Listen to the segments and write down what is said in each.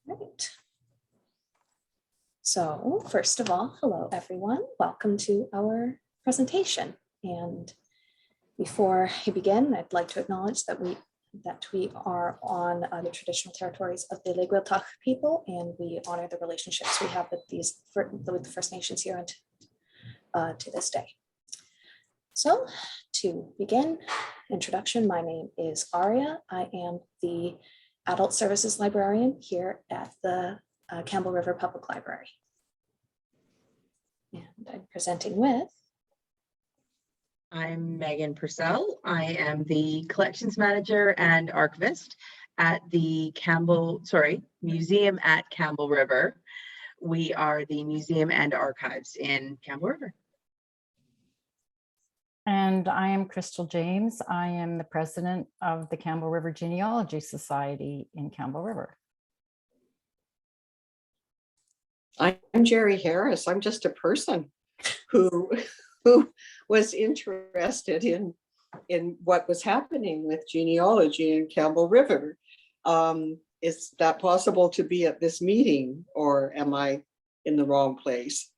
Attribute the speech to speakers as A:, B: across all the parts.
A: Right. So first of all, hello everyone. Welcome to our presentation. And before I begin, I'd like to acknowledge that we are on the traditional territories of the Leguiltach people, and we honor the relationships we have with the First Nations here and to this day. So to begin, introduction, my name is Aria. I am the Adult Services Librarian here at the Campbell River Public Library. And I'm presenting with.
B: I'm Megan Purcell. I am the Collections Manager and Archivist at the Museum at Campbell River. We are the museum and archives in Campbell River.
C: And I am Crystal James. I am the president of the Campbell River Genealogy Society in Campbell River.
D: I'm Jerry Harris. I'm just a person who was interested in what was happening with genealogy in Campbell River. Is that possible to be at this meeting, or am I in the wrong place?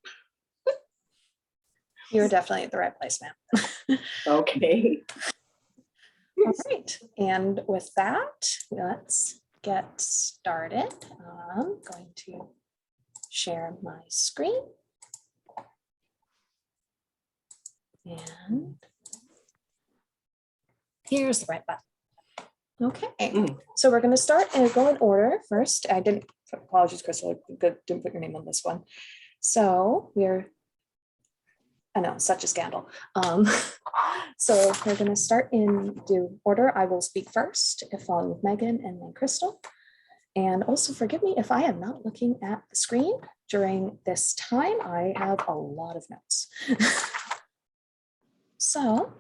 A: You're definitely at the right place, ma'am.
D: Okay.
A: All right, and with that, let's get started. I'm going to share my screen. And here's the right button. Okay, so we're going to start and go in order. First, apologies, Crystal, didn't put your name on this one. So I know, such a scandal. So we're going to start in due order. I will speak first, followed with Megan and then Crystal. And also forgive me if I am not looking at the screen during this time. I have a lot of notes. So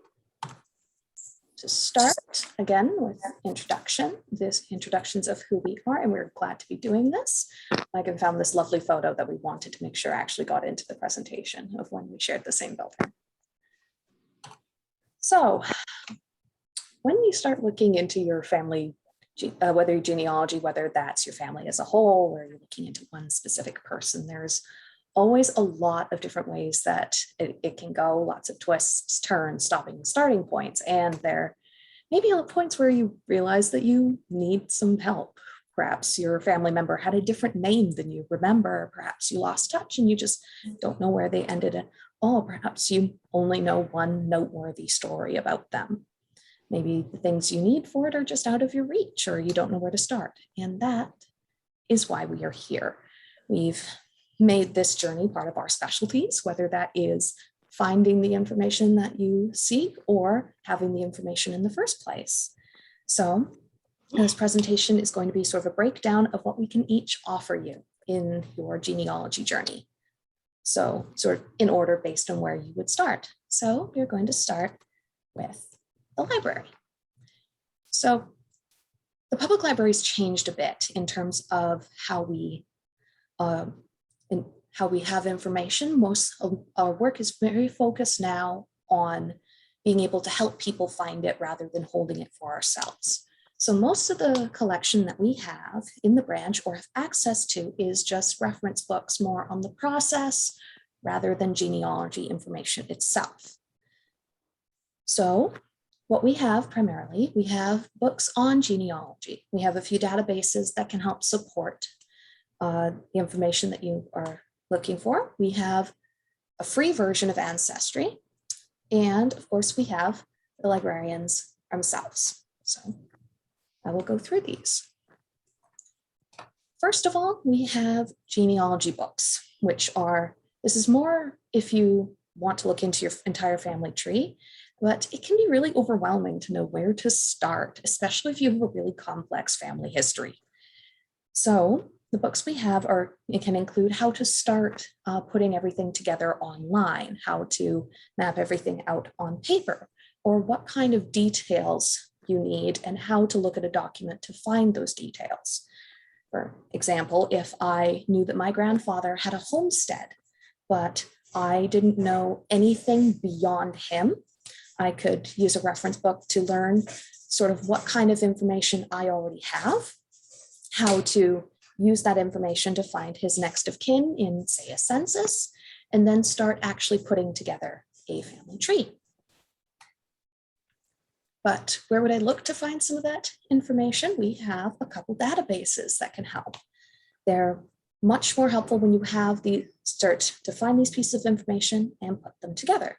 A: to start again with introductions of who we are, and we're glad to be doing this. Megan found this lovely photo that we wanted to make sure actually got into the presentation of when we shared the same building. So when you start looking into your family, whether your genealogy, whether that's your family as a whole, or you're looking into one specific person, there's always a lot of different ways that it can go, lots of twists, turns, stopping and starting points. And there may be points where you realize that you need some help. Perhaps your family member had a different name than you remember. Perhaps you lost touch and you just don't know where they ended at all. Perhaps you only know one noteworthy story about them. Maybe the things you need for it are just out of your reach, or you don't know where to start. And that is why we are here. We've made this journey part of our specialties, whether that is finding the information that you seek or having the information in the first place. So this presentation is going to be sort of a breakdown of what we can each offer you in your genealogy journey. So sort of in order based on where you would start. So we're going to start with the library. So the public library's changed a bit in terms of how we have information. Most of our work is very focused now on being able to help people find it rather than holding it for ourselves. So most of the collection that we have in the branch or have access to is just reference books more on the process rather than genealogy information itself. So what we have primarily, we have books on genealogy. We have a few databases that can help support the information that you are looking for. We have a free version of Ancestry, and of course we have the librarians themselves. So I will go through these. First of all, we have genealogy books, this is more if you want to look into your entire family tree, but it can be really overwhelming to know where to start, especially if you have a really complex family history. So the books we have it can include how to start putting everything together online, how to map everything out on paper, or what kind of details you need and how to look at a document to find those details. For example, if I knew that my grandfather had a homestead, but I didn't know anything beyond him, I could use a reference book to learn sort of what kind of information I already have, how to use that information to find his next of kin in, say, a census, and then start actually putting together a family tree. But where would I look to find some of that information? We have a couple databases that can help. They're much more helpful when you have the start to find these pieces of information and put them together.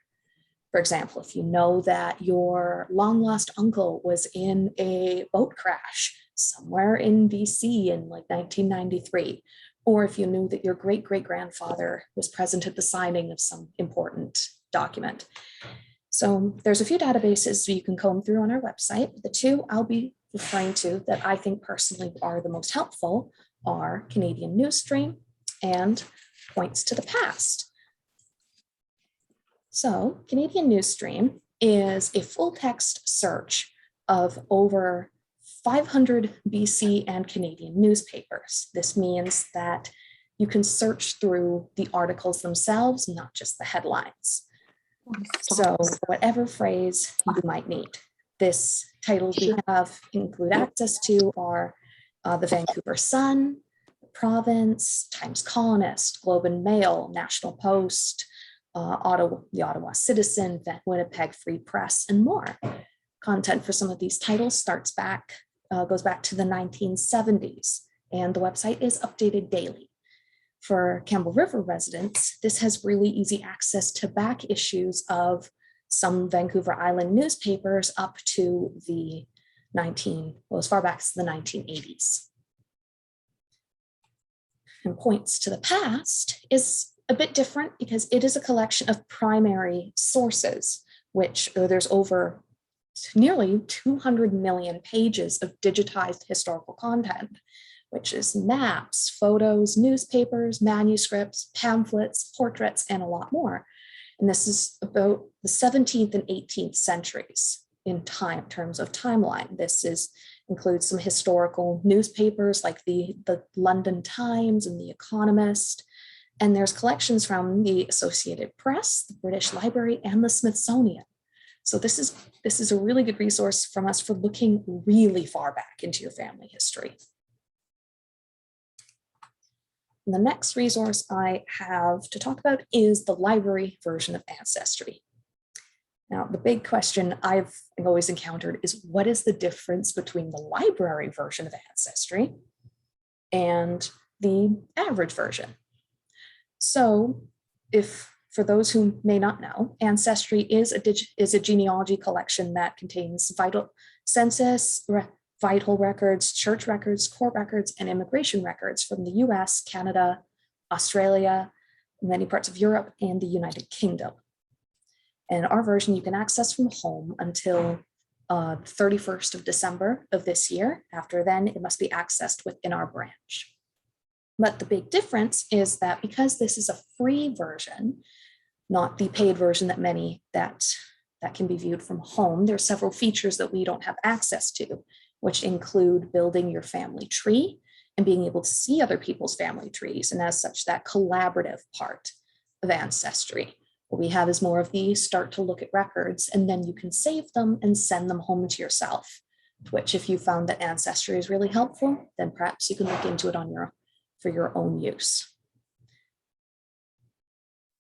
A: For example, if you know that your long lost uncle was in a boat crash somewhere in BC in like 1993, or if you knew that your great-great-grandfather was present at the signing of some important document. So there's a few databases you can comb through on our website. The two I'll be referring to that I think personally are the most helpful are Canadian Newsstream and Points to the Past. So Canadian Newsstream is a full text search of over 500 BC and Canadian newspapers. This means that you can search through the articles themselves, not just the headlines. So whatever phrase you might need. This titles we have include access to are the Vancouver Sun, the Province, Times Colonist, Globe and Mail, National Post, the Ottawa Citizen, Winnipeg Free Press, and more. Content for some of these titles goes back to the 1970s, and the website is updated daily. For Campbell River residents, this has really easy access to back issues of some Vancouver Island newspapers up to the as far back as the 1980s. And Points to the Past is a bit different because it is a collection of primary sources, which there's over nearly 200 million pages of digitized historical content, which is maps, photos, newspapers, manuscripts, pamphlets, portraits, and a lot more. And this is about the 17th and 18th centuries in terms of timeline. This includes some historical newspapers like the London Times and The Economist. And there's collections from the Associated Press, the British Library, and the Smithsonian. So this is a really good resource from us for looking really far back into your family history. And the next resource I have to talk about is the library version of Ancestry. Now, the big question I've always encountered is what is the difference between the library version of Ancestry and the average version? So for those who may not know, Ancestry is a genealogy collection that contains vital census, vital records, church records, court records, and immigration records from the US, Canada, Australia, many parts of Europe, and the United Kingdom. And our version you can access from home until 31st of December of this year. After then, it must be accessed within our branch. But the big difference is that because this is a free version, not the paid version that can be viewed from home, there are several features that we don't have access to, which include building your family tree and being able to see other people's family trees. And as such, that collaborative part of Ancestry. What we have is more of the start to look at records, and then you can save them and send them home to yourself, which if you found that Ancestry is really helpful, then perhaps you can look into it for your own use.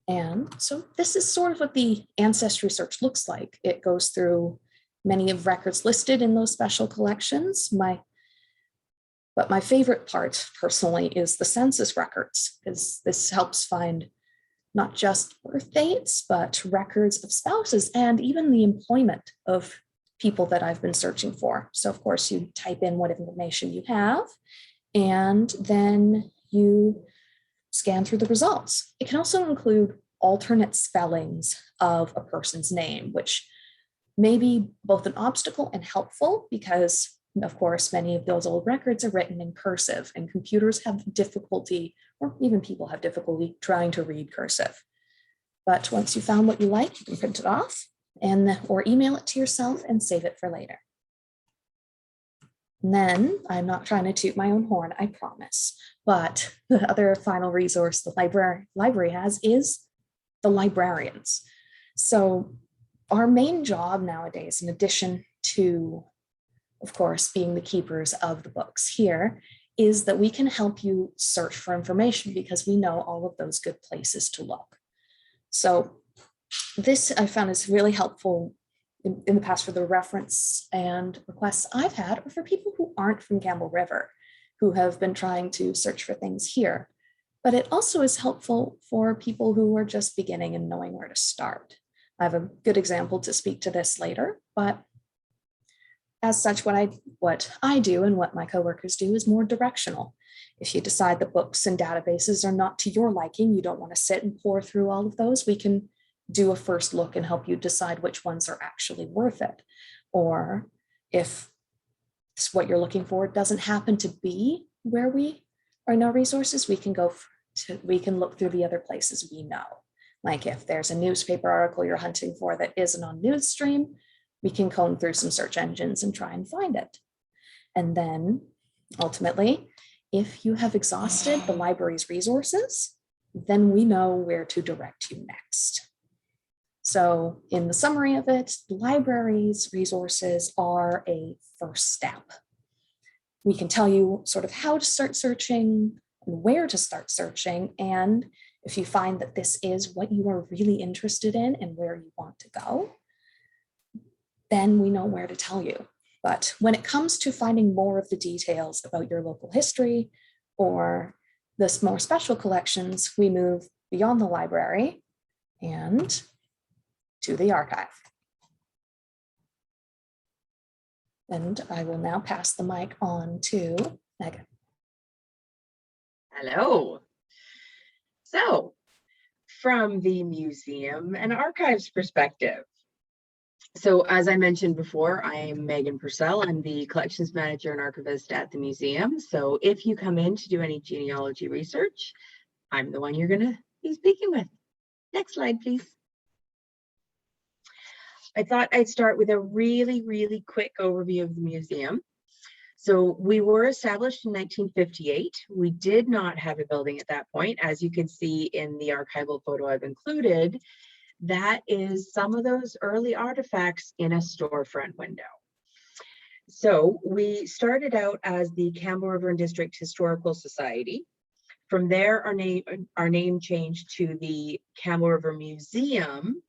A: And so this is sort of what the Ancestry search looks like. It goes through many of records listed in those special collections. But my favorite part personally is the census records, because this helps find not just birth dates, but records of spouses and even the employment of people that I've been searching for. So of course you type in what information you have, and then you scan through the results. It can also include alternate spellings of a person's name, which may be both an obstacle and helpful because, of course, many of those old records are written in cursive and computers have difficulty, or even people have difficulty trying to read cursive. But once you found what you like, you can print it off or email it to yourself and save it for later. And then I'm not trying to toot my own horn, I promise. But the other final resource the library has is the librarians. So our main job nowadays, in addition to, of course, being the keepers of the books here, is that we can help you search for information because we know all of those good places to look. So this I found is really helpful in the past for the reference and requests I've had, or for people who aren't from Campbell River, who have been trying to search for things here. But it also is helpful for people who are just beginning and knowing where to start. I have a good example to speak to this later, but as such, what I do and what my coworkers do is more directional. If you decide that books and databases are not to your liking, you don't want to sit and pour through all of those, we can do a first look and help you decide which ones are actually worth it. Or if what you're looking for doesn't happen to be where we are in our resources, we can look through the other places we know. Like if there's a newspaper article you're hunting for that isn't on Newsstream, we can comb through some search engines and try and find it. And then ultimately, if you have exhausted the library's resources, then we know where to direct you next. So in the summary of it, the library's resources are a first step. We can tell you sort of how to start searching and where to start searching. And if you find that this is what you are really interested in and where you want to go, then we know where to tell you. But when it comes to finding more of the details about your local history or the more special collections, we move beyond the library and to the archive. And I will now pass the mic on to Megan.
B: Hello. So, from the museum and archives perspective. So, as I mentioned before, I'm Megan Purcell. I'm the collections manager and archivist at the museum. So if you come in to do any genealogy research, I'm the one you're going to be speaking with. Next slide, please. I thought I'd start with a really quick overview of the museum. So we were established in 1958. We did not have a building at that point. As you can see in the archival photo I've included, that is some of those early artifacts in a storefront window. So we started out as the Campbell River and District Historical Society. From there, our name changed to the Campbell River Museum.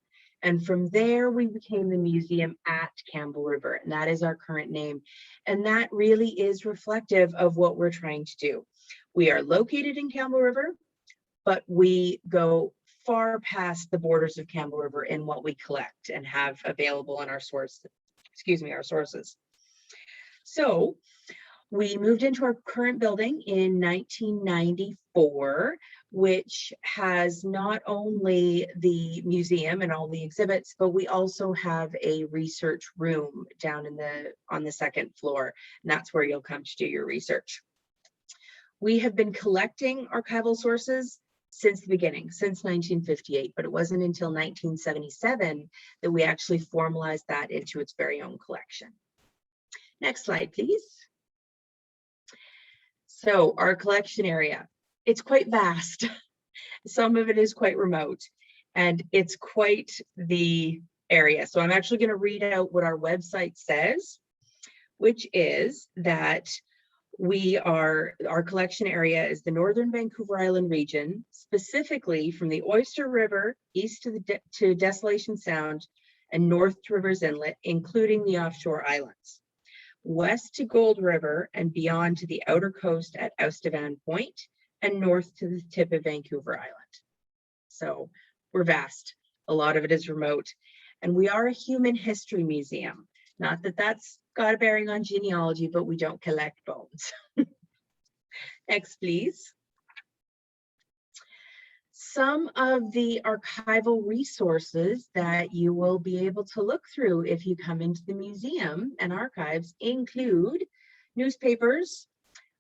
B: And from there, we became the museum at Campbell River, and that is our current name. And that really is reflective of what we're trying to do. We are located in Campbell River, but we go far past the borders of Campbell River in what we collect and have available in our sources. So we moved into our current building in 1994, which has not only the museum and all the exhibits, but we also have a research room down on the second floor, and that's where you'll come to do your research. We have been collecting archival sources since the beginning, since 1958, but it wasn't until 1977 that we actually formalized that into its very own collection. Next slide, please. So our collection area, it's quite vast. Some of it is quite remote, and it's quite the area. So I'm actually going to read out what our website says, which is that our collection area is the Northern Vancouver Island region, specifically from the Oyster River east to Desolation Sound and north to Rivers Inlet, including the offshore islands, west to Gold River and beyond to the outer coast at Oustavan Point, and north to the tip of Vancouver Island. So we're vast. A lot of it is remote. And we are a human history museum. Not that that's got a bearing on genealogy, but we don't collect bones. Next, please. Some of the archival resources that you will be able to look through if you come into the museum and archives include newspapers,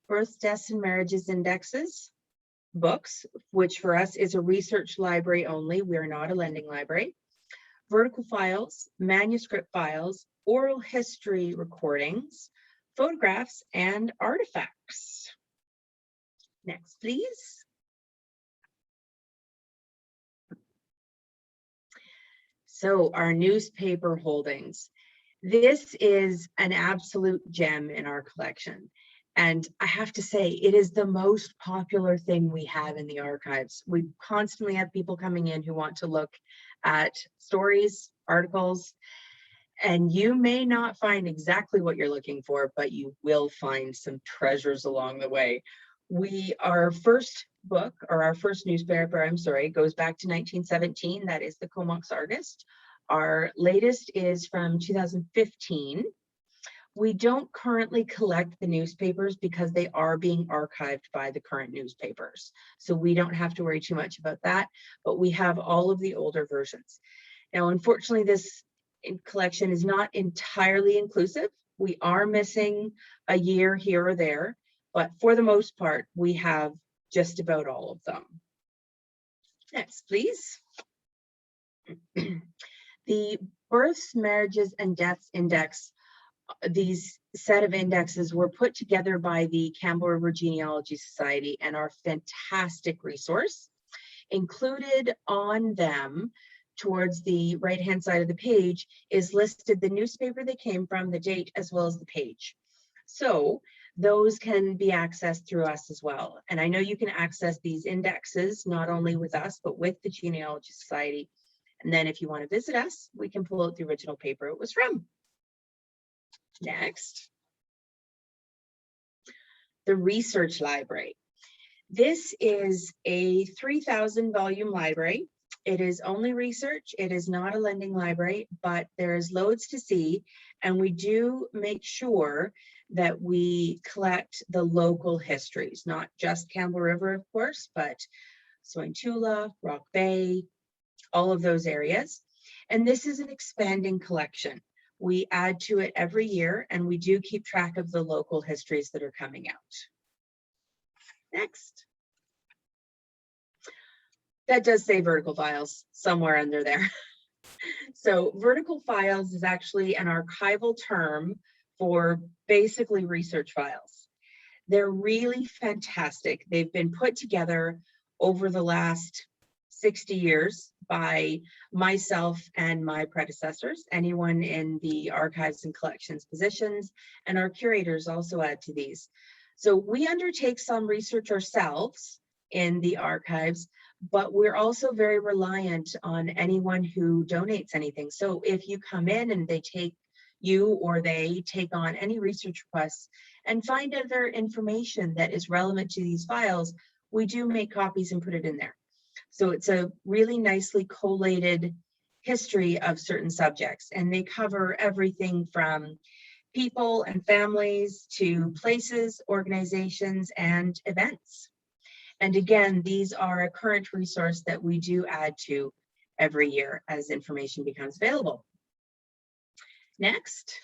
B: births, deaths, and marriages indexes, books, which for us is a research library only. We are not a lending library. Vertical files, manuscript files, oral history recordings, photographs, and artifacts. Next, please. So our newspaper holdings. This is an absolute gem in our collection. And I have to say, it is the most popular thing we have in the archives. We constantly have people coming in who want to look at stories, articles, and you may not find exactly what you're looking for, but you will find some treasures along the way. Our first book, or our first newspaper, I'm sorry, goes back to 1917. That is the Comox Argus. Our latest is from 2015. We don't currently collect the newspapers because they are being archived by the current newspapers. So we don't have to worry too much about that, but we have all of the older versions. Now, unfortunately, this collection is not entirely inclusive. We are missing a year here or there, but for the most part, we have just about all of them. Next, please. The Births, Marriages, and Deaths Index. These set of indexes were put together by the Campbell River Genealogy Society and are a fantastic resource. Included on them, towards the right-hand side of the page, is listed the newspaper they came from, the date, as well as the page. So those can be accessed through us as well. And I know you can access these indexes not only with us, but with the Genealogy Society. And then if you want to visit us, we can pull out the original paper it was from. Next, the Research Library. This is a 3,000 volume library. It is only research. It is not a lending library, but there's loads to see. And we do make sure that we collect the local histories, not just Campbell River, of course, but Sointula, Rock Bay, all of those areas. And this is an expanding collection. We add to it every year, and we do keep track of the local histories that are coming out. Next. That does say vertical files somewhere under there. So vertical files is actually an archival term for basically research files. They're really fantastic. They've been put together over the last 60 years by myself and my predecessors, anyone in the archives and collections positions, and our curators also add to these. So we undertake some research ourselves in the archives, but we're also very reliant on anyone who donates anything. So if you come in and they take on any research requests and find other information that is relevant to these files, we do make copies and put it in there. So it's a really nicely collated history of certain subjects, and they cover everything from people and families to places, organizations, and events. And again, these are a current resource that we do add to every year as information becomes available. Next,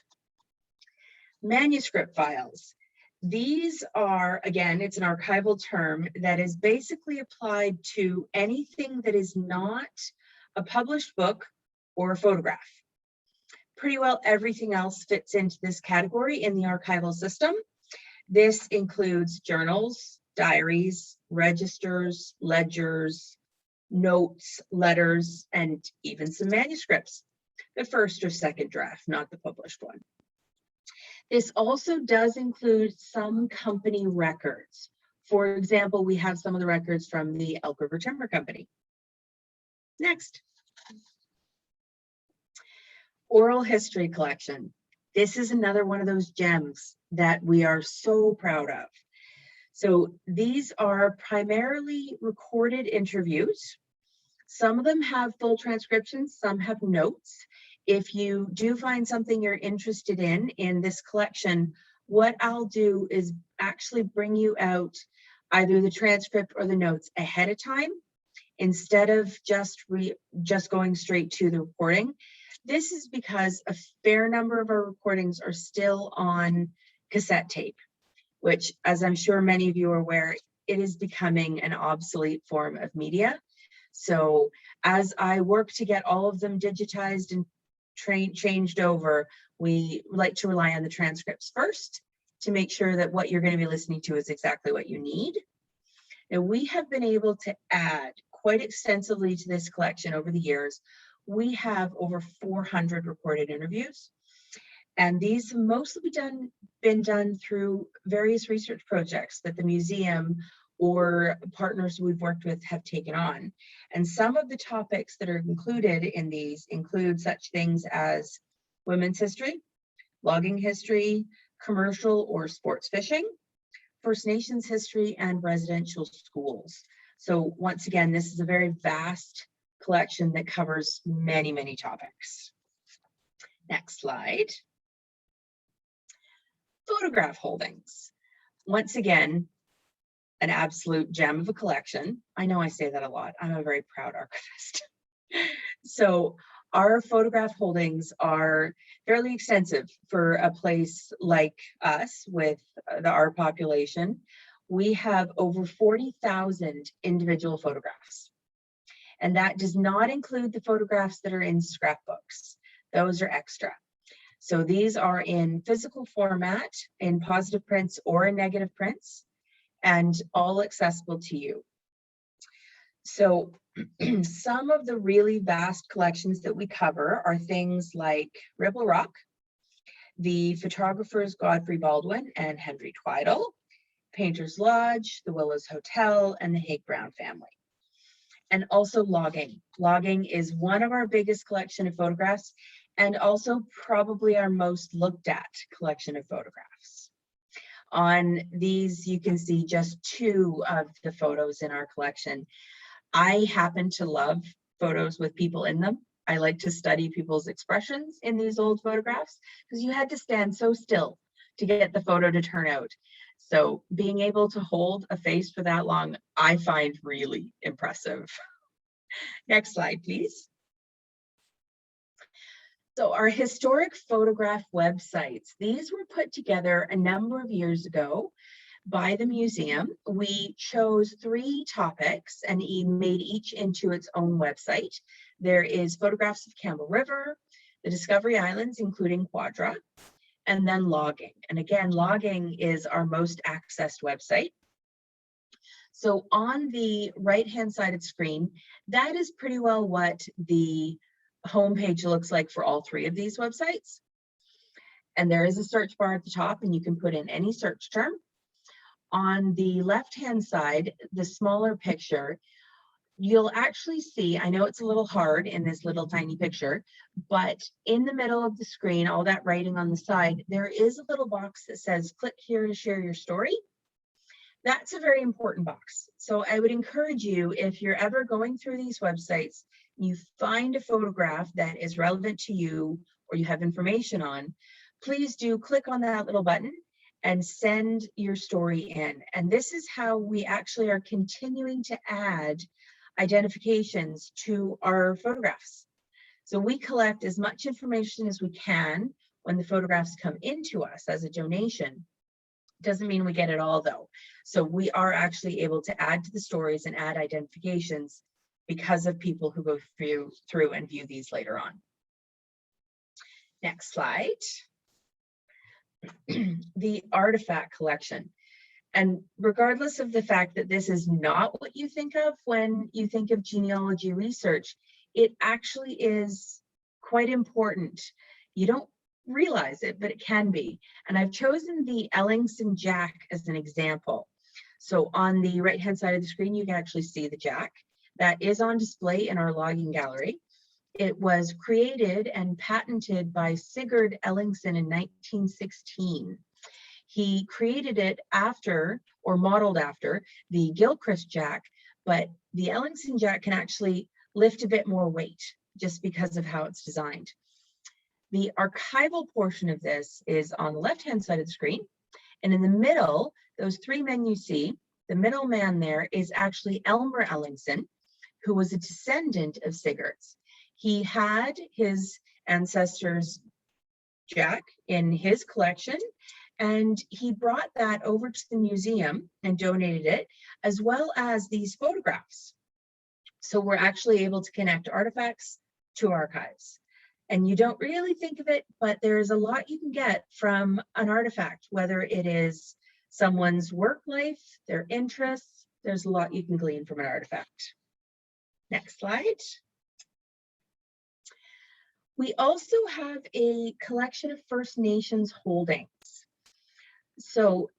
B: manuscript files. These are, again, it's an archival term that is basically applied to anything that is not a published book or a photograph. Pretty well everything else fits into this category in the archival system. This includes journals, diaries, registers, ledgers, notes, letters, and even some manuscripts. The first or second draft, not the published one. This also does include some company records. For example, we have some of the records from the Elk River Timber Company. Next. Oral history collection. This is another one of those gems that we are so proud of. So these are primarily recorded interviews. Some of them have full transcriptions, some have notes. If you do find something you're interested in this collection, what I'll do is actually bring you out either the transcript or the notes ahead of time, instead of just going straight to the recording. This is because a fair number of our recordings are still on cassette tape, which, as I'm sure many of you are aware, it is becoming an obsolete form of media. So as I work to get all of them digitized and changed over, we like to rely on the transcripts first to make sure that what you're going to be listening to is exactly what you need. Now, we have been able to add quite extensively to this collection over the years. We have over 400 recorded interviews, and these mostly be done been done through various research projects that the museum or partners we've worked with have taken on. And some of the topics that are included in these include such things as women's history, logging history, commercial or sports fishing, First Nations history, and residential schools. So once again, this is a very vast collection that covers many, many topics. Next slide. Photograph holdings. Once again, an absolute gem of a collection. I know I say that a lot. I'm a very proud archivist. So our photograph holdings are fairly extensive for a place like us with our population. We have over 40,000 individual photographs. And that does not include the photographs that are in scrapbooks. Those are extra. So these are in physical format, in positive prints or in negative prints, and all accessible to you. So some of the really vast collections that we cover are things like Ribble Rock, the photographers Godfrey Baldwin and Henry Tweidel, Painter's Lodge, the Willows Hotel, and the Haig Brown family. And also logging. Logging is one of our biggest collection of photographs and also probably our most looked at collection of photographs. On these, you can see just two of the photos in our collection. I happen to love photos with people in them. I like to study people's expressions in these old photographs because you had to stand so still to get the photo to turn out. So being able to hold a face for that long, I find really impressive. Next slide, please. So our historic photograph websites, these were put together a number of years ago by the museum. We chose 3 topics and made each into its own website. There is photographs of Campbell River, the Discovery Islands, including Quadra, and then logging. And again, logging is our most accessed website. So on the right-hand side of the screen, that is pretty well what the homepage looks like for all 3 of these websites. And there is a search bar at the top, and you can put in any search term. On the left-hand side, the smaller picture, you'll actually see, I know it's a little hard in this little tiny picture, but in the middle of the screen, all that writing on the side, there is a little box that says, click here to share your story. That's a very important box. So I would encourage you, if you're ever going through these websites, you find a photograph that is relevant to you or you have information on, please do click on that little button and send your story in. And this is how we actually are continuing to add identifications to our photographs. So we collect as much information as we can when the photographs come into us as a donation. Doesn't mean we get it all though. So we are actually able to add to the stories and add identifications because of people who go through and view these later on. Next slide. The artifact collection. And regardless of the fact that this is not what you think of when you think of genealogy research, it actually is quite important. You don't realize it, but it can be. And I've chosen the Ellingson jack as an example. So on the right-hand side of the screen, you can actually see the jack. That is on display in our logging gallery. It was created and patented by Sigurd Ellingson in 1916. He created it after, or modeled after, the Gilchrist jack, but the Ellingson jack can actually lift a bit more weight just because of how it's designed. The archival portion of this is on the left-hand side of the screen, and in the middle, those 3 men you see, the middle man there is actually Elmer Ellingson, who was a descendant of Sigurd's. He had his ancestors' jack in his collection, and he brought that over to the museum and donated it, as well as these photographs. So we're actually able to connect artifacts to archives. And you don't really think of it, but there's a lot you can get from an artifact, whether it is someone's work life, their interests, there's a lot you can glean from an artifact. Next slide. We also have a collection of First Nations holdings. So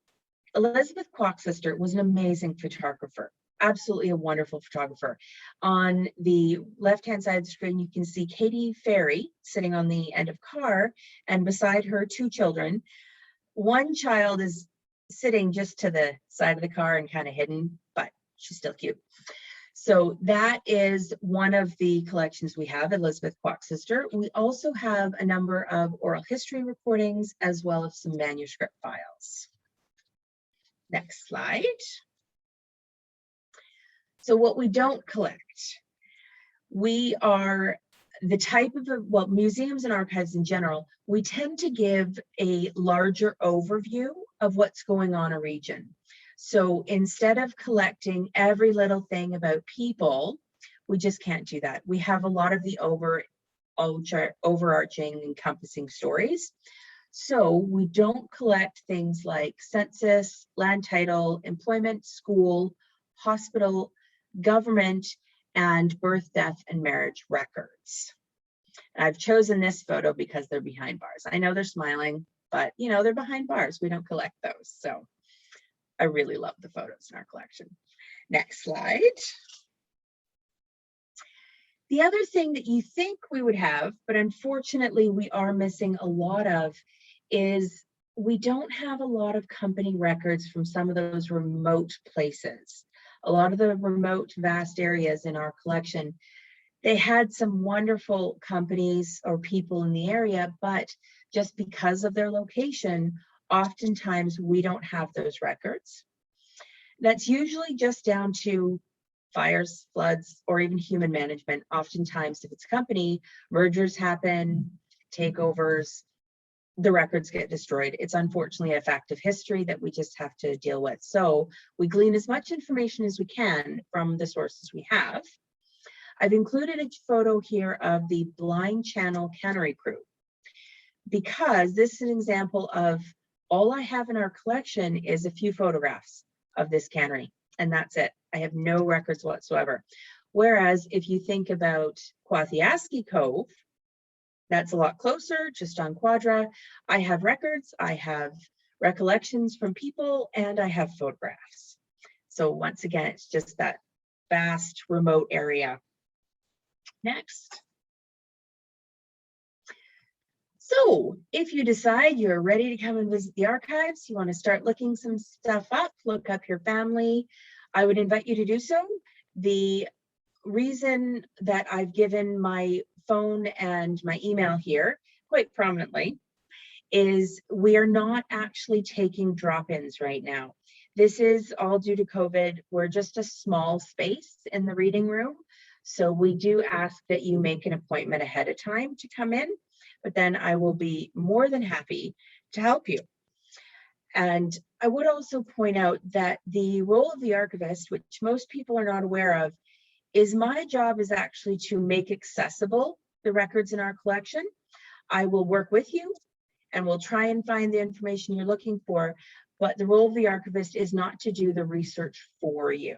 B: Elizabeth Kwok's sister was an amazing photographer, absolutely a wonderful photographer. On the left-hand side of the screen, you can see Katie Ferry sitting on the end of a car, and beside her, 2 children. One child is sitting just to the side of the car and kind of hidden, but she's still cute. So that is one of the collections we have, Elizabeth Kwok's sister. We also have a number of oral history recordings as well as some manuscript files. Next slide. So what we don't collect, we are the type of, well, museums and archives in general, we tend to give a larger overview of what's going on in a region. So instead of collecting every little thing about people, we just can't do that. We have a lot of the overarching encompassing stories. So we don't collect things like census, land title, employment, school, hospital, government, and birth, death, and marriage records. And I've chosen this photo because they're behind bars. I know they're smiling, but you know, they're behind bars. We don't collect those. So I really love the photos in our collection. Next slide. The other thing that you think we would have, but unfortunately we are missing a lot of, is we don't have a lot of company records from some of those remote places. A lot of the remote, vast areas in our collection, they had some wonderful companies or people in the area, but just because of their location, oftentimes we don't have those records. That's usually just down to fires, floods, or even human management. Oftentimes, if it's a company, mergers happen, takeovers, the records get destroyed. It's unfortunately a fact of history that we just have to deal with. So we glean as much information as we can from the sources we have. I've included a photo here of the Blind Channel Cannery Crew, because this is an example of all I have in our collection is a few photographs of this cannery, and that's it. I have no records whatsoever. Whereas if you think about Quathiaski Cove, that's a lot closer, just on Quadra. I have records, I have recollections from people, and I have photographs. So once again, it's just that vast remote area. Next. So if you decide you're ready to come and visit the archives, you want to start looking some stuff up, look up your family, I would invite you to do so. The reason that I've given my phone and my email here quite prominently is we are not actually taking drop-ins right now. This is all due to COVID. We're just a small space in the reading room. So we do ask that you make an appointment ahead of time to come in, but then I will be more than happy to help you. And I would also point out that the role of the archivist, which most people are not aware of, is my job is actually to make accessible the records in our collection. I will work with you and we'll try and find the information you're looking for, but the role of the archivist is not to do the research for you.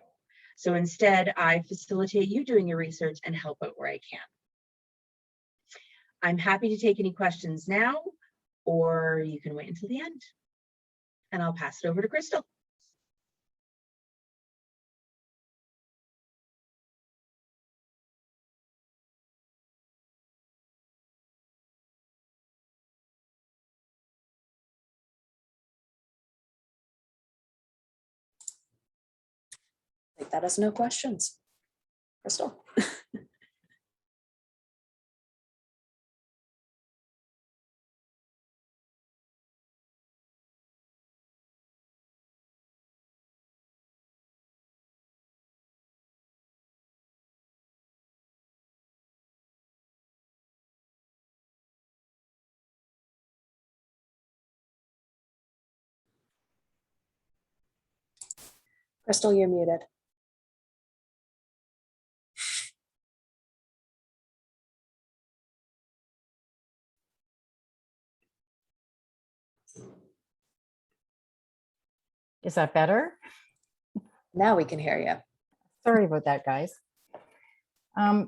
B: So instead, I facilitate you doing your research and help out where I can. I'm happy to take any questions now, or you can wait until the end. And I'll pass it over to Crystal.
A: Take that as no questions. Crystal. Crystal, you're muted.
C: Is that better?
A: Now we can hear you.
C: Sorry about that, guys.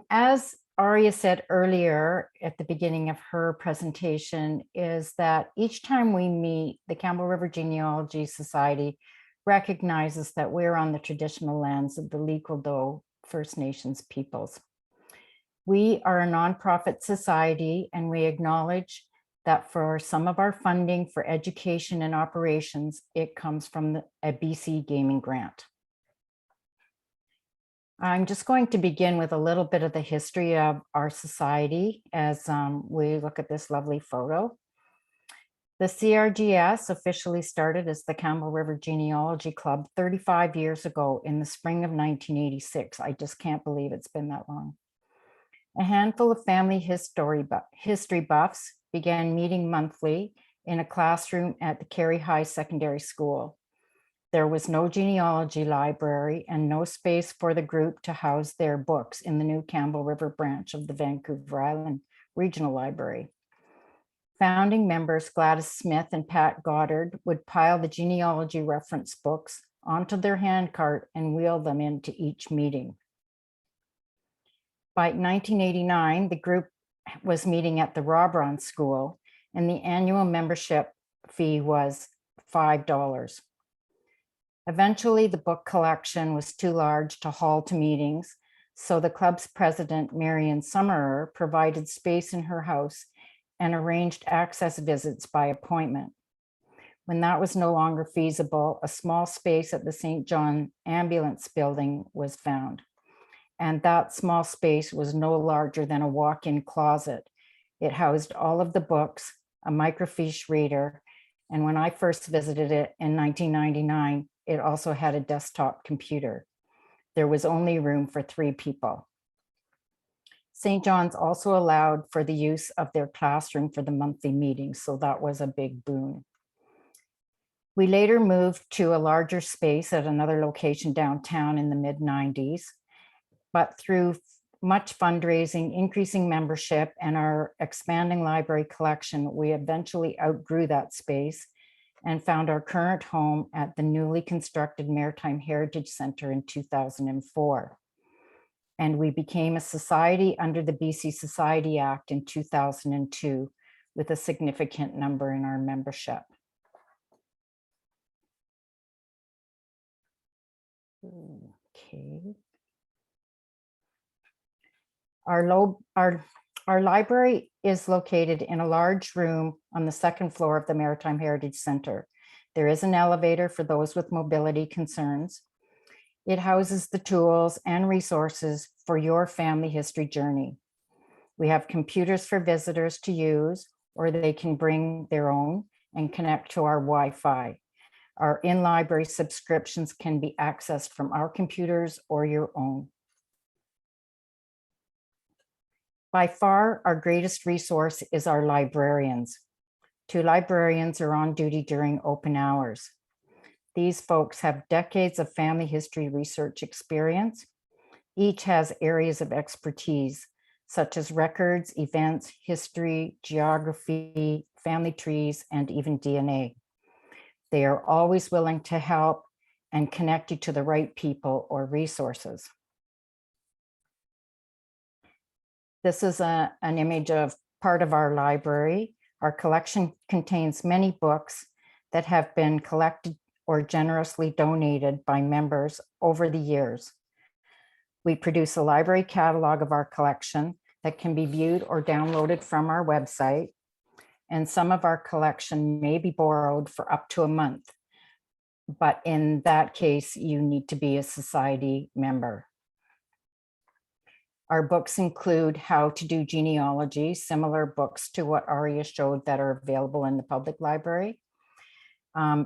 C: As Aria said earlier at the beginning of her presentation is that each time we meet, the Campbell River Genealogy Society recognizes that we're on the traditional lands of the Likeldo First Nations peoples. We are a nonprofit society, and we acknowledge that for some of our funding for education and operations, it comes from a BC gaming grant. I'm just going to begin with a little bit of the history of our society as we look at this lovely photo. The CRGS officially started as the Campbell River Genealogy Club 35 years ago in the spring of 1986. I just can't believe it's been that long. A handful of family history buffs began meeting monthly in a classroom at the Carey High Secondary School. There was no genealogy library and no space for the group to house their books in the new Campbell River branch of the Vancouver Island Regional Library. Founding members Gladys Smith and Pat Goddard would pile the genealogy reference books onto their handcart and wheel them into each meeting. By 1989, the group was meeting at the Robron School, and the annual membership fee was $5. Eventually, the book collection was too large to haul to meetings, so the club's president, Marion Summerer, provided space in her house and arranged access visits by appointment. When that was no longer feasible, a small space at the St. John Ambulance Building was found. And that small space was no larger than a walk-in closet. It housed all of the books, a microfiche reader, and when I first visited it in 1999, it also had a desktop computer. There was only room for 3 people. St. John's also allowed for the use of their classroom for the monthly meetings, so that was a big boon. We later moved to a larger space at another location downtown in the mid-90s, but through much fundraising, increasing membership, and our expanding library collection, we eventually outgrew that space and found our current home at the newly constructed Maritime Heritage Center in 2004. And we became a society under the BC Society Act in 2002 with a significant number in our membership. Okay. Our library is located in a large room on the 2nd floor of the Maritime Heritage Center. There is an elevator for those with mobility concerns. It houses the tools and resources for your family history journey. We have computers for visitors to use, or they can bring their own and connect to our Wi-Fi. Our in-library subscriptions can be accessed from our computers or your own. By far, our greatest resource is our librarians. 2 librarians are on duty during open hours. These folks have decades of family history research experience. Each has areas of expertise, such as records, events, history, geography, family trees, and even DNA. They are always willing to help and connect you to the right people or resources. This is an image of part of our library. Our collection contains many books that have been collected or generously donated by members over the years. We produce a library catalog of our collection that can be viewed or downloaded from our website, and some of our collection may be borrowed for up to a month. But in that case, you need to be a society member. Our books include How to Do Genealogy, similar books to what Aria showed that are available in the public library.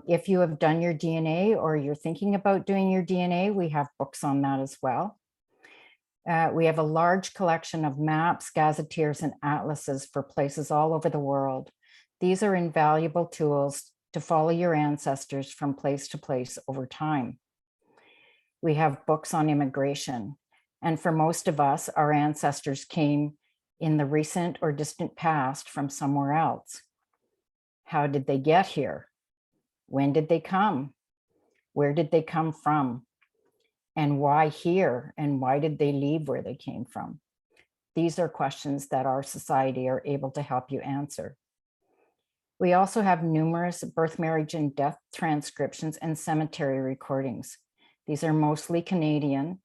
C: If you have done your DNA or you're thinking about doing your DNA, we have books on that as well. We have a large collection of maps, gazetteers, and atlases for places all over the world. These are invaluable tools to follow your ancestors from place to place over time. We have books on immigration. And for most of us, our ancestors came in the recent or distant past from somewhere else. How did they get here? When did they come? Where did they come from? And why here? And why did they leave where they came from? these are questions that our society are able to help you answer. We also have numerous birth, marriage, and death transcriptions and cemetery recordings. These are mostly Canadian,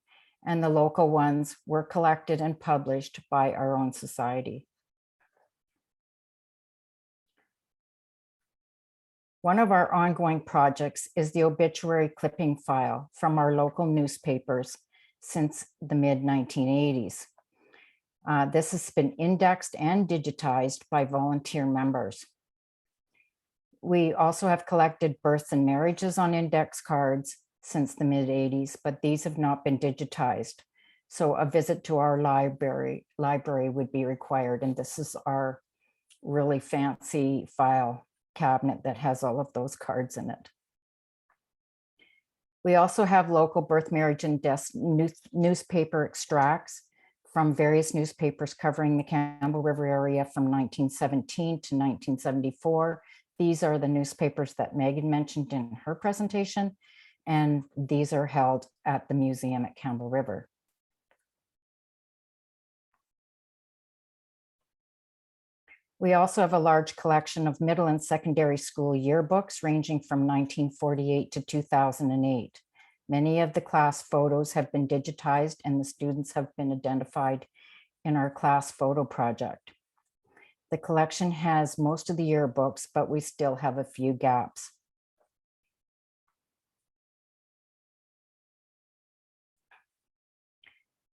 C: and the local ones were collected and published by our own society. One of our ongoing projects is the obituary clipping file from our local newspapers since the mid-1980s. This has been indexed and digitized by volunteer members. We also have collected births and marriages on index cards since the mid-80s, but these have not been digitized. So a visit to our library would be required, and this is our really fancy file cabinet that has all of those cards in it. We also have local birth, marriage, and death newspaper extracts from various newspapers covering the Campbell River area from 1917 to 1974. These are the newspapers that Megan mentioned in her presentation, and these are held at the museum at Campbell River. We also have a large collection of middle and secondary school yearbooks ranging from 1948 to 2008. Many of the class photos have been digitized and the students have been identified in our class photo project. The collection has most of the yearbooks, but we still have a few gaps.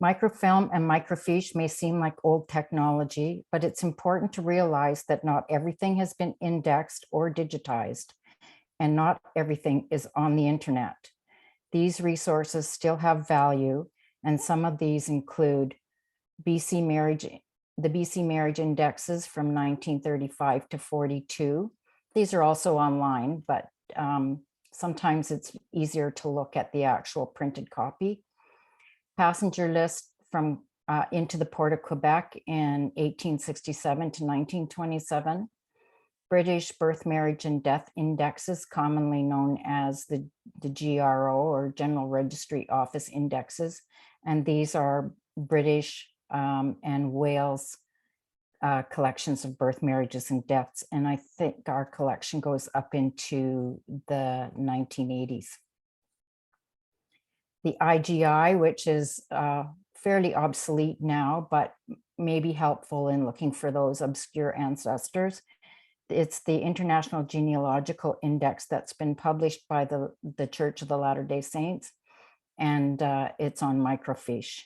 C: Microfilm and microfiche may seem like old technology, but it's important to realize that not everything has been indexed or digitized, and not everything is on the internet. These resources still have value, and some of these include the BC marriage indexes from 1935 to 42. These are also online, but sometimes it's easier to look at the actual printed copy. Passenger list from into the Port of Quebec in 1867 to 1927. British birth, marriage, and death indexes, commonly known as the GRO or General Registry Office indexes. And these are British and Wales collections of birth, marriages, and deaths. And I think our collection goes up into the 1980s. The IGI, which is fairly obsolete now, but may be helpful in looking for those obscure ancestors. It's the International Genealogical Index that's been published by the Church of the Latter-day Saints, and it's on microfiche.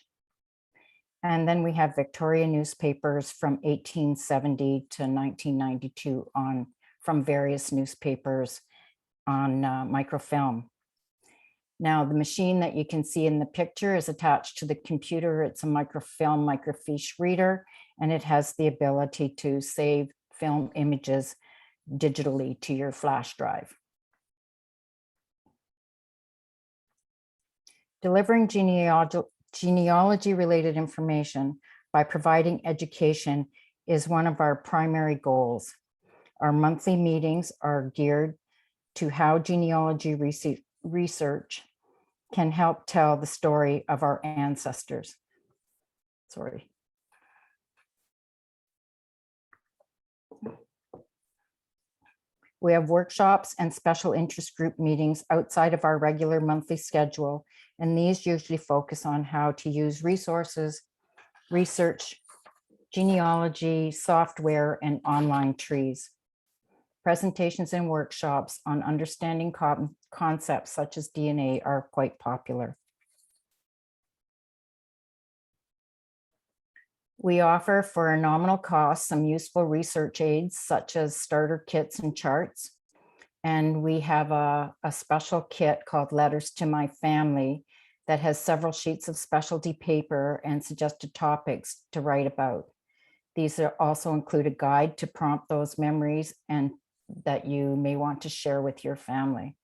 C: And then we have Victoria newspapers from 1870 to 1992 from various newspapers on microfilm. Now, the machine that you can see in the picture is attached to the computer. It's a microfilm microfiche reader, and it has the ability to save film images digitally to your flash drive. Delivering genealogy-related information by providing education is one of our primary goals. Our monthly meetings are geared to how genealogy research can help tell the story of our ancestors. Sorry. We have workshops and special interest group meetings outside of our regular monthly schedule, and these usually focus on how to use resources, research, genealogy, software, and online trees. Presentations and workshops on understanding concepts such as DNA are quite popular. We offer for a nominal cost some useful research aids such as starter kits and charts. And we have a special kit called Letters to My Family that has several sheets of specialty paper and suggested topics to write about. These are also include a guide to prompt those memories and that you may want to share with your family.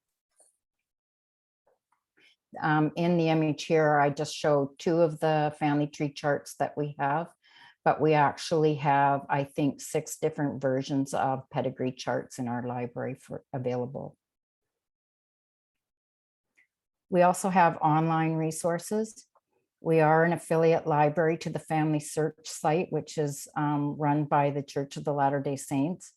C: In the image here, I just showed 2 of the family tree charts that we have, but we actually have, I think, 6 different versions of pedigree charts in our library available. We also have online resources. We are an affiliate library to the Family Search site, which is run by the Church of the Latter-day Saints.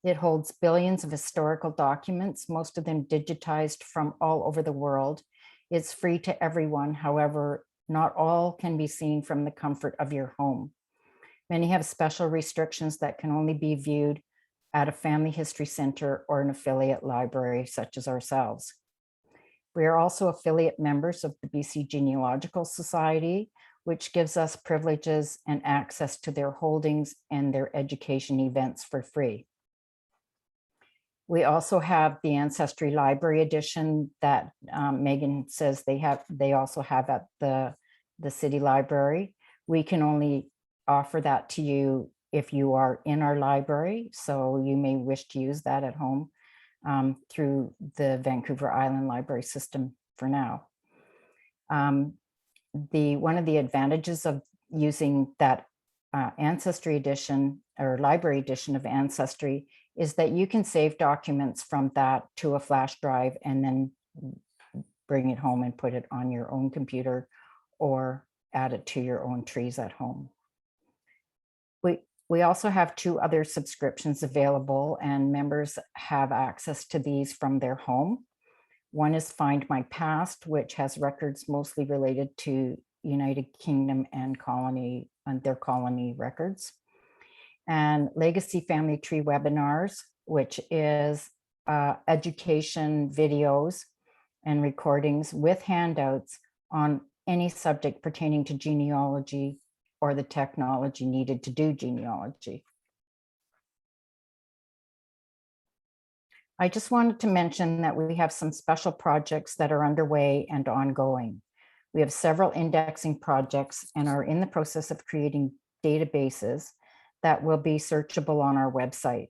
C: It holds billions of historical documents, most of them digitized from all over the world. It's free to everyone. However, not all can be seen from the comfort of your home. Many have special restrictions that can only be viewed at a family history center or an affiliate library such as ourselves. We are also affiliate members of the BC Genealogical Society, which gives us privileges and access to their holdings and their education events for free. We also have the Ancestry Library Edition that Megan says they also have at the City Library. We can only offer that to you if you are in our library, so you may wish to use that at home through the Vancouver Island Library System for now. One of the advantages of using that Ancestry edition or library edition of Ancestry is that you can save documents from that to a flash drive and then bring it home and put it on your own computer or add it to your own trees at home. We also have 2 other subscriptions available, and members have access to these from their home. One is Find My Past, which has records mostly related to United Kingdom and their colony records. And Legacy Family Tree Webinars, which is education videos and recordings with handouts on any subject pertaining to genealogy or the technology needed to do genealogy. I just wanted to mention that we have some special projects that are underway and ongoing. We have several indexing projects and are in the process of creating databases that will be searchable on our website.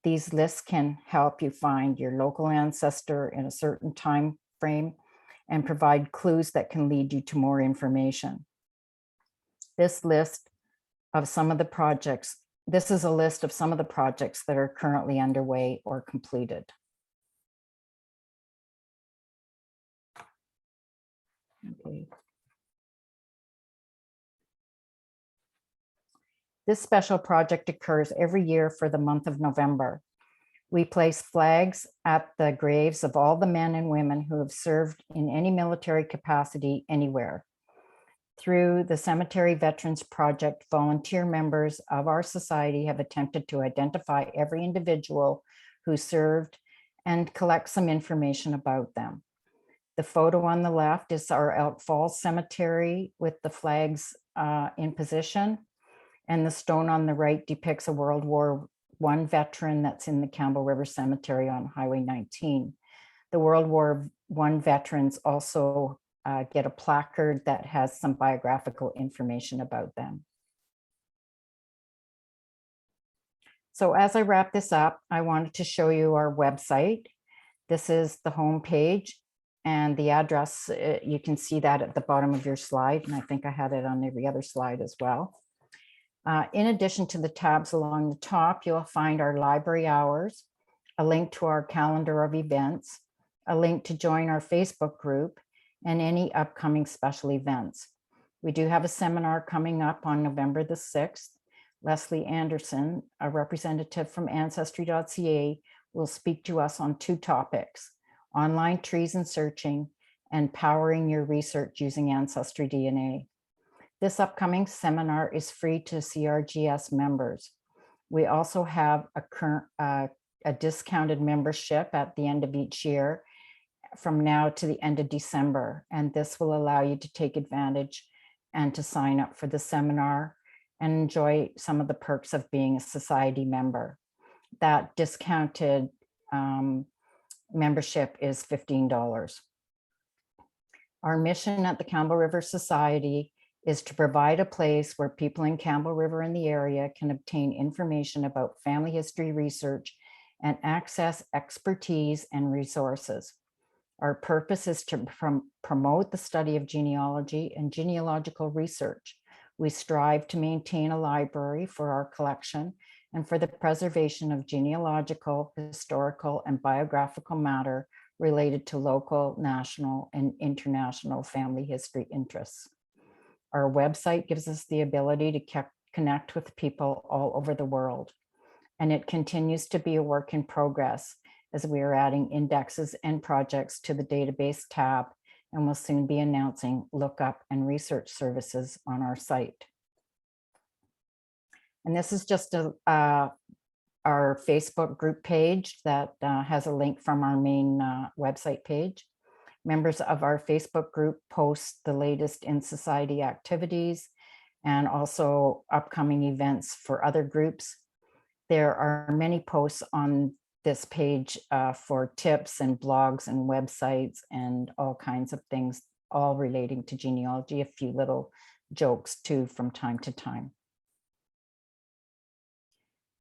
C: These lists can help you find your local ancestor in a certain time frame and provide clues that can lead you to more information. This is a list of some of the projects that are currently underway or completed. Okay. This special project occurs every year for the month of November. We place flags at the graves of all the men and women who have served in any military capacity anywhere. Through the Cemetery Veterans Project, volunteer members of our society have attempted to identify every individual who served and collect some information about them. The photo on the left is our Elk Falls Cemetery with the flags in position, and the stone on the right depicts a World War I veteran that's in the Campbell River Cemetery on Highway 19. The World War I veterans also get a placard that has some biographical information about them. So as I wrap this up, I wanted to show you our website. This is the home page, and the address, you can see that at the bottom of your slide, and I think I had it on every other slide as well. In addition to the tabs along the top, you'll find our library hours, a link to our calendar of events, a link to join our Facebook group, and any upcoming special events. We do have a seminar coming up on November the 6th. Leslie Anderson, a representative from Ancestry.ca, will speak to us on 2 topics: online trees and searching, and powering your research using Ancestry DNA. This upcoming seminar is free to CRGS members. We also have a discounted membership at the end of each year from now to the end of December, and this will allow you to take advantage and to sign up for the seminar and enjoy some of the perks of being a society member. That discounted membership is $15. Our mission at the Campbell River Society is to provide a place where people in Campbell River and the area can obtain information about family history research and access expertise and resources. Our purpose is to promote the study of genealogy and genealogical research. We strive to maintain a library for our collection and for the preservation of genealogical, historical, and biographical matter related to local, national, and international family history interests. Our website gives us the ability to connect with people all over the world. And it continues to be a work in progress as we are adding indexes and projects to the database tab, and will soon be announcing lookup and research services on our site. And this is just our Facebook group page that has a link from our main website page. Members of our Facebook group post the latest in society activities and also upcoming events for other groups. There are many posts on this page for tips and blogs and websites and all kinds of things, all relating to genealogy, a few little jokes too from time to time.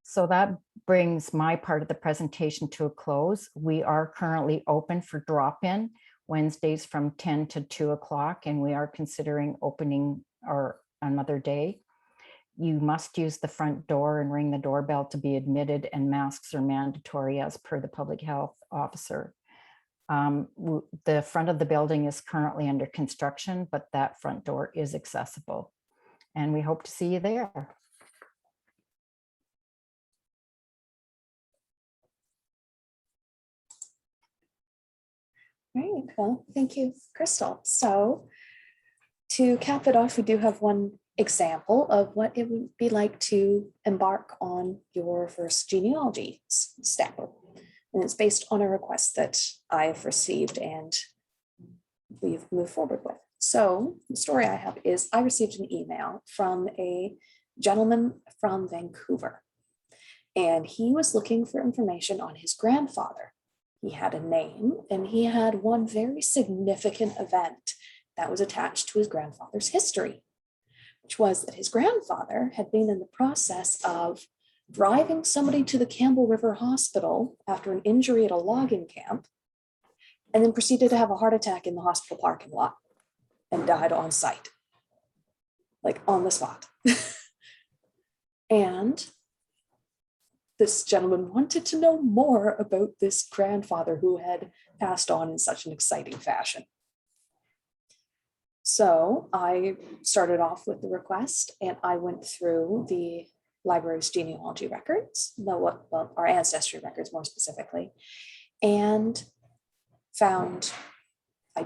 C: So that brings my part of the presentation to a close. We are currently open for drop-in Wednesdays from 10 to 2 o'clock, and we are considering opening another day. You must use the front door and ring the doorbell to be admitted, and masks are mandatory as per the public health officer. The front of the building is currently under construction, but that front door is accessible, and we hope to see you there.
A: Great, well, thank you, Crystal. So to cap it off, we do have one example of what it would be like to embark on your first genealogy step. And it's based on a request that I've received and we've moved forward with. So the story I have is I received an email from a gentleman from Vancouver, and he was looking for information on his grandfather. He had a name and he had one very significant event that was attached to his grandfather's history, which was that his grandfather had been in the process of driving somebody to the Campbell River hospital after an injury at a logging camp, and then proceeded to have a heart attack in the hospital parking lot and died on site, like on the spot. And this gentleman wanted to know more about this grandfather who had passed on in such an exciting fashion. So I started off with the request and I went through the library's genealogy records, our ancestry records more specifically, and found I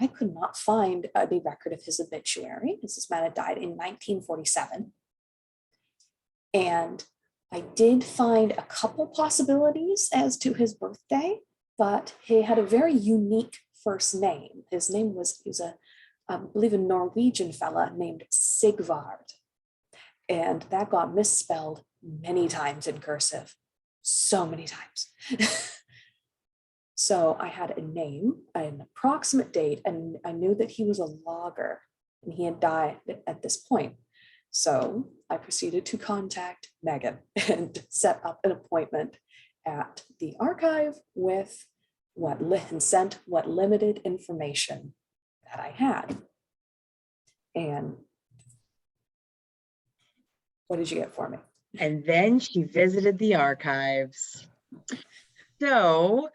A: could not find the record of his obituary. This man had died in 1947. And I did find a couple possibilities as to his birthday, but he had a very unique first name. His name was, I believe, a Norwegian fella named Sigvard. And that got misspelled many times in cursive, so many times. So I had a name, an approximate date, and I knew that he was a logger and he had died at this point. So I proceeded to contact Megan and set up an appointment at the archive with and sent what limited information that I had. And what did you get for me?
B: And then she visited the archives. So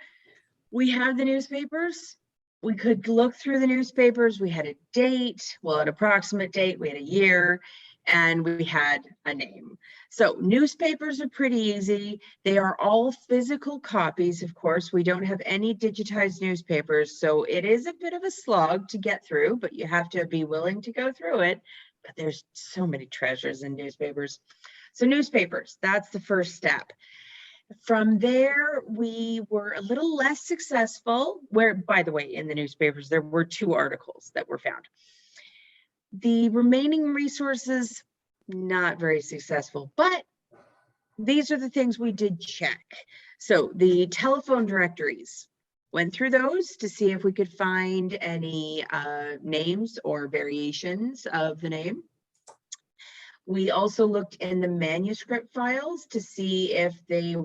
B: we have the newspapers. We could look through the newspapers. We had a date, well, an approximate date, we had a year, and we had a name. So newspapers are pretty easy. They are all physical copies, of course. We don't have any digitized newspapers, so it is a bit of a slog to get through, but you have to be willing to go through it. But there's so many treasures in newspapers. So newspapers, that's the first step. From there, we were a little less successful, where, by the way, in the newspapers, there were 2 articles that were found. The remaining resources, not very successful, but these are the things we did check. So the telephone directories, went through those to see if we could find any names or variations of the name. We also looked in the manuscript files to see if the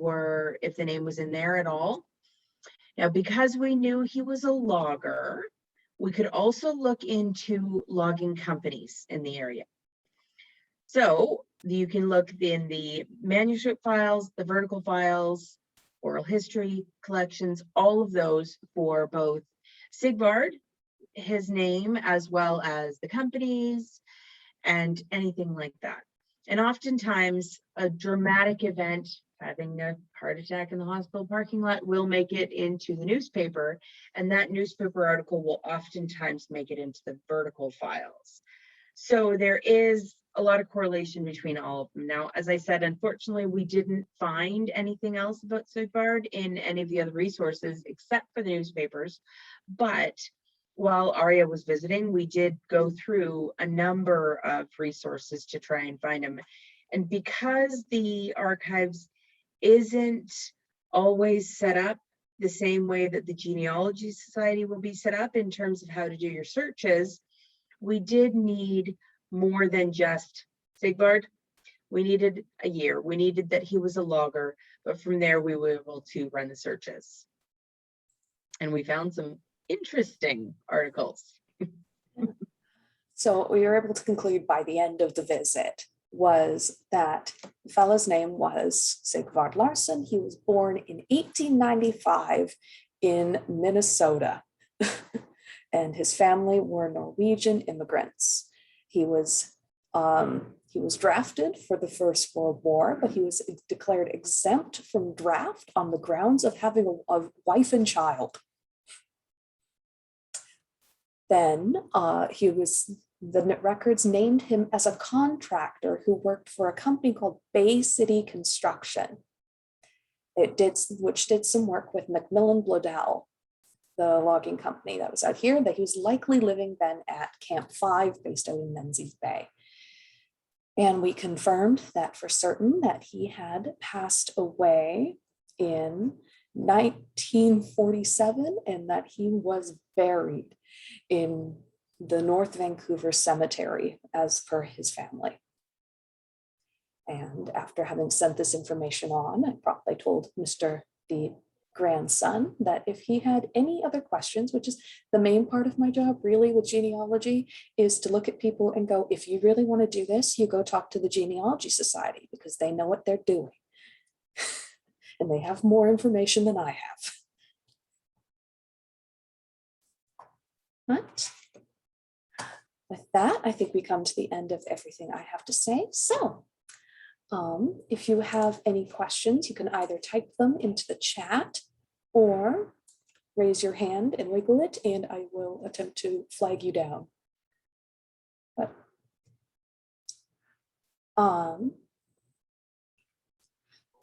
B: name was in there at all. Now, because we knew he was a logger, we could also look into logging companies in the area. So you can look in the manuscript files, the vertical files, oral history collections, all of those for both Sigvard his name as well as the companies and anything like that. And oftentimes a dramatic event, having a heart attack in the hospital parking lot, will make it into the newspaper, and that newspaper article will oftentimes make it into the vertical files. So there is a lot of correlation between all of them. Now, as I said, unfortunately, we didn't find anything else about Sigvard in any of the other resources except for the newspapers. But while Aria was visiting, we did go through a number of resources to try and find him. And because the archives isn't always set up the same way that the Genealogy Society will be set up in terms of how to do your searches, we did need more than just Sigvard. We needed a year. We needed that he was a logger, but from there we were able to run the searches. And we found some interesting articles.
A: So what we were able to conclude by the end of the visit was that the fellow's name was Sigvard Larsson. He was born in 1895 in Minnesota, and his family were Norwegian immigrants. He was drafted for the First World War, but he was declared exempt from draft on the grounds of having a wife and child. Then the records named him as a contractor who worked for a company called Bay City Construction. Which did some work with Macmillan Bloedel, the logging company that was out here, that he was likely living then at Camp 5, based out in Menzies Bay. And we confirmed that for certain that he had passed away in 1947 and that he was buried in the North Vancouver Cemetery as per his family. And after having sent this information on, I promptly told the grandson that if he had any other questions, which is the main part of my job really with genealogy, is to look at people and go, if you really want to do this, you go talk to the Genealogy Society because they know what they're doing. And they have more information than I have. But with that, I think we come to the end of everything I have to say. So if you have any questions, you can either type them into the chat or raise your hand and wiggle it, and I will attempt to flag you down. But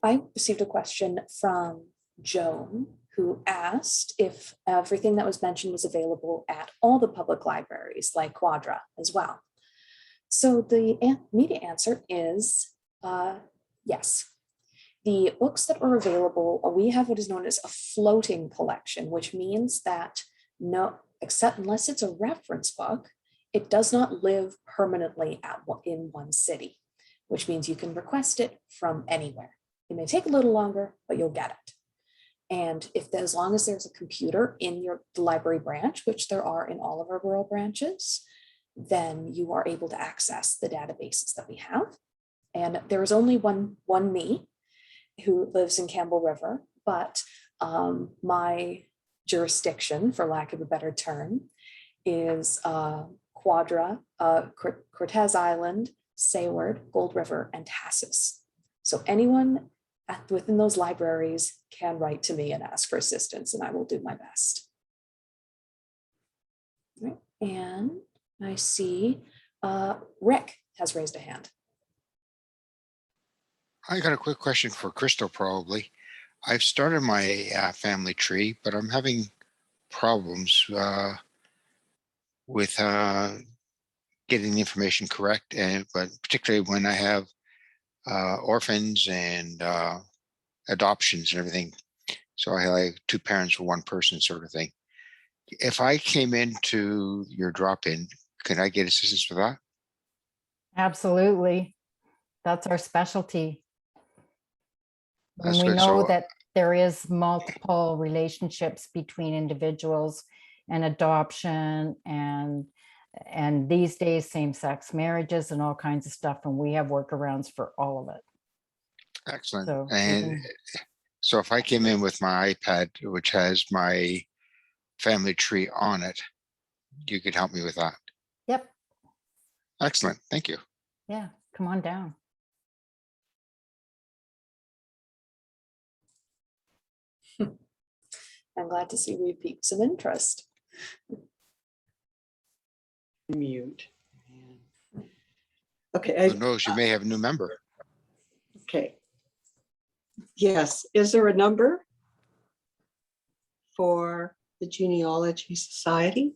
A: I received a question from Joan, who asked if everything that was mentioned was available at all the public libraries, like Quadra as well. So the immediate answer is yes. The books that are available, we have what is known as a floating collection, which means that unless it's a reference book, it does not live permanently in one city, which means you can request it from anywhere. It may take a little longer, but you'll get it. And as long as there's a computer in your library branch, which there are in all of our rural branches, then you are able to access the databases that we have. And there is only one me who lives in Campbell River, but my jurisdiction, for lack of a better term, is Quadra, Cortez Island, Sayward, Gold River, and Tassus. So anyone within those libraries can write to me and ask for assistance, and I will do my best. Right. And I see Rick has raised a hand.
E: I got a quick question for Crystal, probably. I've started my family tree, but I'm having problems with getting the information correct, but particularly when I have orphans and adoptions and everything. So I have like 2 parents for 1 person sort of thing. If I came into your drop-in, could I get assistance for that?
C: Absolutely. That's our specialty. And
E: That's
C: we
E: good.
C: know
E: So
C: that there is multiple relationships between individuals and adoption and these days same-sex marriages and all kinds of stuff. And we have workarounds for all of it.
E: excellent.
C: So
E: And so if I came in with my iPad, which has my family tree on it, you could help me with that.
C: Yep.
E: Excellent. Thank you.
C: Yeah. Come on down.
A: I'm glad to see we've piqued some interest.
D: Mute. Okay,
E: Who knows? You may have a new member.
D: okay. Yes, is there a number for the Genealogy Society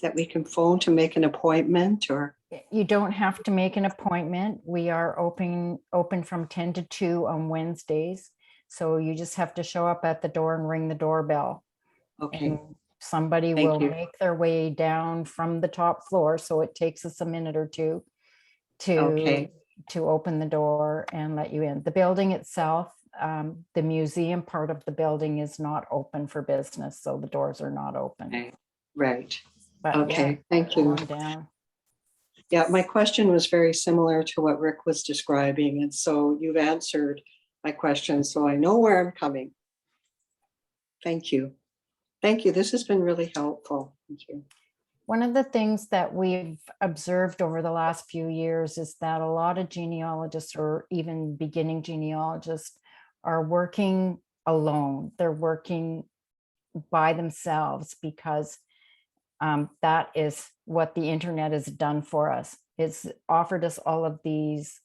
D: that we can phone to make an appointment or?
C: You don't have to make an appointment. We are open from 10 to 2 on Wednesdays. So you just have to show up at the door and ring the doorbell.
D: Okay,
C: And somebody
D: Thank
C: will
D: you.
C: make their way down from the top floor. So it takes us a minute or two
D: Okay.
C: to open the door and let you in. The building itself, the museum part of the building is not open for business. So the doors are not open.
D: Okay. Right.
C: But yeah,
D: Okay, thank
C: come
D: you.
C: on down.
D: Yeah, my question was very similar to what Rick was describing. And so you've answered my question, so I know where I'm coming. Thank you. Thank you. This has been really helpful. Thank you.
C: One of the things that we've observed over the last few years is that a lot of genealogists or even beginning genealogists are working alone. They're working by themselves because that is what the internet has done for us. It's offered us all of these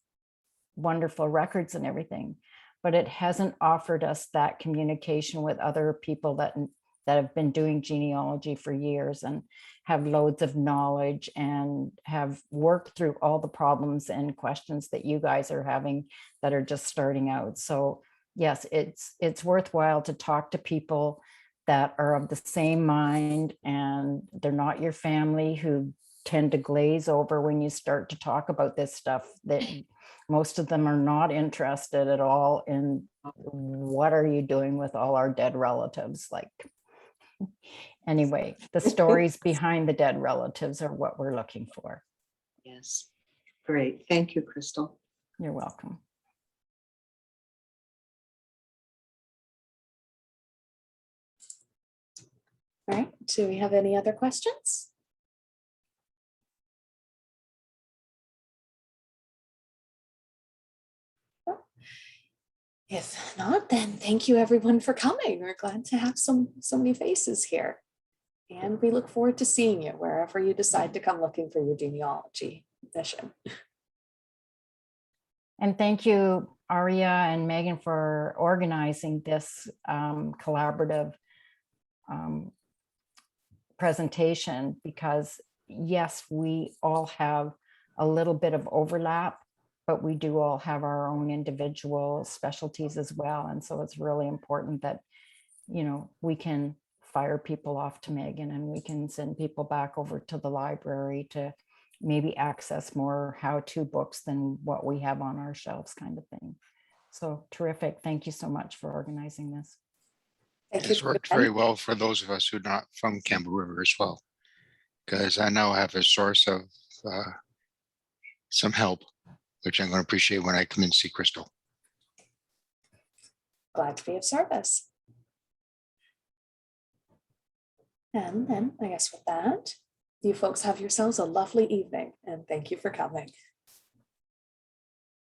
C: wonderful records and everything, but it hasn't offered us that communication with other people that have been doing genealogy for years and have loads of knowledge and have worked through all the problems and questions that you guys are having that are just starting out. So yes, it's worthwhile to talk to people that are of the same mind, and they're not your family who tend to glaze over when you start to talk about this stuff. That most of them are not interested at all in what are you doing with all our dead relatives. Like, anyway, the stories behind the dead relatives are what we're looking for.
D: Yes. Great. Thank you, Crystal.
C: You're welcome.
A: All right, do we have any other questions? If not, then thank you everyone for coming. We're glad to have so many faces here. And we look forward to seeing you wherever you decide to come looking for your genealogy mission.
C: And thank you, Aria and Megan, for organizing this collaborative presentation, because yes, we all have a little bit of overlap, but we do all have our own individual specialties as well. And so it's really important that, you know, we can fire people off to Megan and we can send people back over to the library to maybe access more how-to books than what we have on our shelves, kind of thing. So terrific. Thank you so much for organizing this.
A: Thank you.
E: It's worked very well for those of us who are not from Campbell River as well, because I now have a source of some help, which I'm going to appreciate when I come and see Crystal.
A: Glad to be of service. And then I guess with that, you folks have yourselves a lovely evening, and thank you for coming.